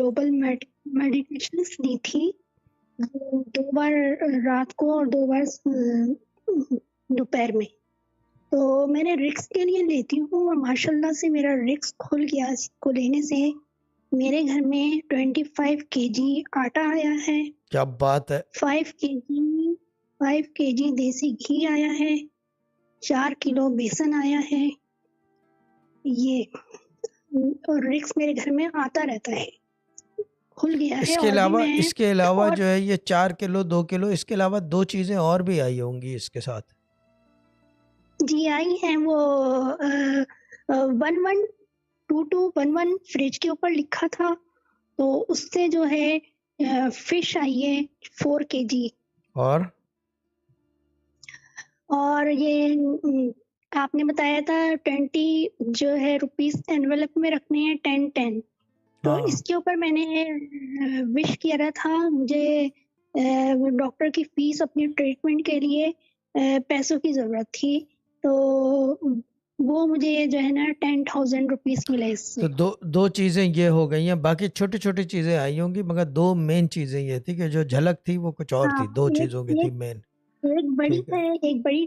Global meditations दी थी, वो 2 बार रात को और 2 बार दोपहर में। तो मैंने रिक्स के लिए लेती हूँ और माशाल्लाह से मेरा रिक्स खुल गया। इसको लेने से मेरे घर में 25 केजी आटा आया है, क्या बात है। 5 केजी देसी घी आया है, 4 किलो बेसन आया है। ये और रिक्स मेरे घर में आता रहता है, खुल गया है। इसके और भी अलावा मैं इसके अलावा और जो है ये 4 किलो 2 किलो, इसके अलावा 2 चीजें और भी आई होंगी इसके साथ। जी आई हैं वो 112211 फ्रिज के ऊपर लिखा था, तो उससे जो है फिश आई है 4 केजी। और ये आपने बताया था 20 जो है रुपीस एनवेलप में रखने हैं 10-10, तो हाँ, इसके ऊपर मैंने विश किया था। मुझे डॉक्टर की फीस अपनी ट्रीटमेंट के लिए पैसों की जरूरत थी, तो वो मुझे जो है ना 10,000 रुपीस मिले तो इससे। दो चीजें ये हो गई हैं, बाकी छोटी छोटी चीजें आई होंगी, मगर 2 मेन चीजें ये थी कि जो झलक थी वो कुछ और हाँ, थी, 2 एक चीजों की थी एक मेन। एक बड़ी ठीक है। है, एक बड़ी